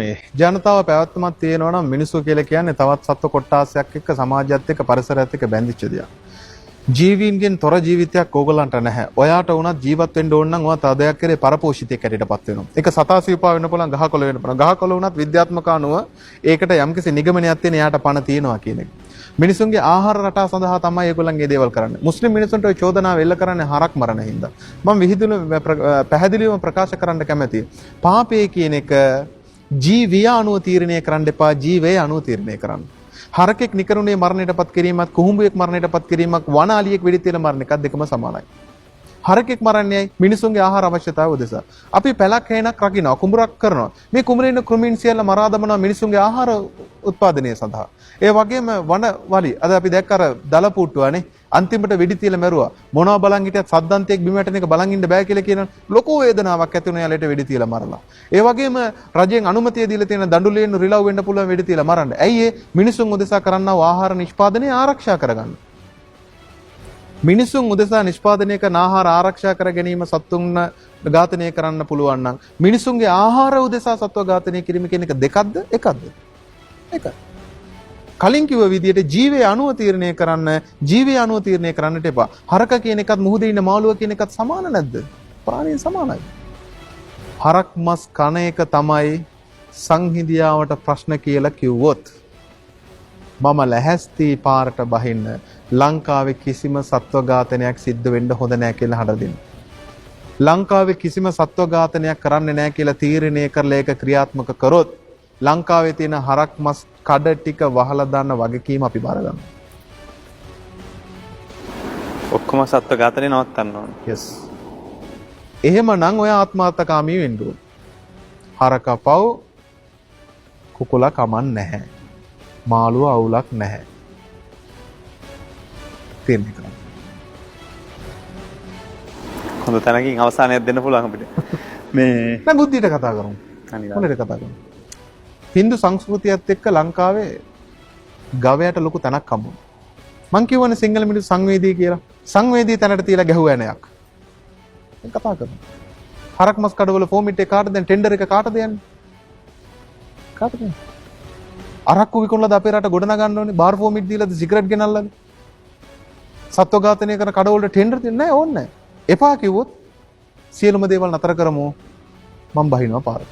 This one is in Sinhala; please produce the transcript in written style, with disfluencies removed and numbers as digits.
මේ ජනතාව පැවැත්මක් තියෙනවා නම් මිනිස්සු කියලා කියන්නේ තවත් සත්ව කොට්ටාසයක් එක්ක සමාජයත් එක්ක පරිසරයත් එක්ක බැඳිච්ච දෙයක්. ජීවීන්ගෙන් තොර ජීවිතයක් ඕගොල්ලන්ට නැහැ. ඔයාට වුණත් ජීවත් වෙන්න ඕන නම් ඔයා තව දෙයක් කරේ පරපෝෂිතයෙක් හැටියටපත් වෙනවා. ඒක සතා සිව්පා වෙන්න පුළුවන්, ගහකොළ වෙන්න පුළුවන්. ගහකොළ වුණත් විද්‍යාත්මක අනුව ඒකට යම්කිසි නිගමනයක් තියෙන එයාට පණ තියෙනවා කියන එක. මිනිසුන්ගේ ආහාර රටා සඳහා තමයි ඒගොල්ලන්ගේ දේවල් කරන්නේ. මුස්ලිම් මිනිසුන්ට ඔය චෝදනාව එල්ල කරන්නේ හරක් මරණ හින්දා. මම විහිදුණු පැහැදිලිවම ප්‍රකාශ කරන්න කැමැතියි. පාපය කියන එක ජීවිය අනුව තීරණය කරන්න එපා, ජීවය අනුව තීරණය කරන්න. හරකෙක් නිකරුණේ මරණයටපත් කිරීමත් කුහුඹුවෙක් මරණයටපත් කිරීමක් වනාලියෙක් වෙඩි තියලා මරණ එකත් දෙකම සමානයි. හරකෙක් මරන්නේ මිනිසුන්ගේ ආහාර අවශ්‍යතාවය උදෙසා. අපි පැලක් හේනක් රකින්නවා, කුඹුරක් කරනවා. මේ කුඹුරේ ඉන්න කෘමීන් සියල්ල මරා දමනවා මිනිසුන්ගේ ආහාර උත්පාදනය සඳහා. ඒ වගේම වනවලි අද අපි දැක්ක අර දලපුට්ටුවනේ අන්තිමට වෙඩි තියලා මැරුවා. මොනවා බලන් හිටියත් සද්දන්තයක් බිම වැටෙන එක බලන් ඉන්න බෑ කියලා කියන ලොකු වේදනාවක් ඇති වුණා යාලට වෙඩි තියලා මරලා. ඒ වගේම රජෙන් අනුමැතිය දීලා තියෙන දඬුලියෙන් රිලව් වෙන්න පුළුවන් වෙඩි තියලා මරන්න. ඇයි ඒ මිනිසුන් උදෙසා කරන්නා වූ ආහාර නිෂ්පාදනය ආරක්ෂා කරගන්න. මිනිසුන් උදෙසා නිෂ්පාදනය කරන ආහාර ආරක්ෂා කර ගැනීම සත්තුන් ඝාතනය කරන්න පුළුවන් නම් මිනිසුන්ගේ ආහාර උදෙසා සත්ව ඝාතනය කිරීම කියන එක දෙකක්ද එකක්ද? එකයි. කලින් කිව්ව විදිහට ජීවය අනුව තීරණය කරන්න, ජීවය අනුව තීරණය කරන්නට එපා. හරක කියන එකත් මුහුදේ ඉන්න මාළුව කියන එකත් සමාන නැද්ද? ප්‍රාණීන් සමානයි. හරක් මස් කන එක තමයි සංහිඳියාවට ප්‍රශ්න කියලා කිව්වොත් මම ලැහැස්ති පාරට බහින්න ලංකාවේ කිසිම සත්ව ඝාතනයක් සිද්ධ වෙන්න හොඳ නැහැ කියලා හඬ දෙන්න. ලංකාවේ කිසිම සත්ව ඝාතනයක් කරන්නේ නැහැ කියලා තීරණය කරලා ඒක ක්‍රියාත්මක කරොත් ලංකාවේ තියෙන හරක් මස් කඩ ටික වහලා දාන්න වගකීම අපි බාර ගන්නවා. ඔක්කොම සත්ව ඝාතනය නවත්තන්න ඕනේ. yes. එහෙමනම් ඔය ආත්මාර්ථකාමී වෙන්න ඕන. හරකපව් කුකුලා කමන් නැහැ. මාළුව අවුලක් නැහැ. තේරුම් ගන්න. හොඳ තැනකින් අවසානයක් දෙන්න පුළුවන් අපිට. මේ දැන් බුද්ධියට කතා කරමු. හොඳට කතා කරමු. හින්දු සංස්කෘතියත් එක්ක ලංකාවේ ගවයට ලොකු තැනක් හම්බුනා. මං කියවනේ සිංහල මිනිස්සු සංවේදී කියලා. සංවේදී තැනට තියලා ගැහුවා නෑයක්. දැන් කතා කරමු. හරක් මස් කඩවල ෆෝමිට් එක කාටද දැන් ටෙන්ඩර් එක කාටද යන්නේ? කාටද? අරක්කු විකුණලාද අපේ රට ගොඩ නගන්න ඕනේ? බාර් ෆෝමිට් දීලාද සිගරට් ගෙනල්ලාද? සත්ව ඝාතනය කරන කඩවලට ටෙන්ඩර් දෙන්නේ නැහැ ඕනේ නැහැ. එපා කිව්වොත් සියලුම දේවල් නතර කරමු. මම බහිනවා පාරට.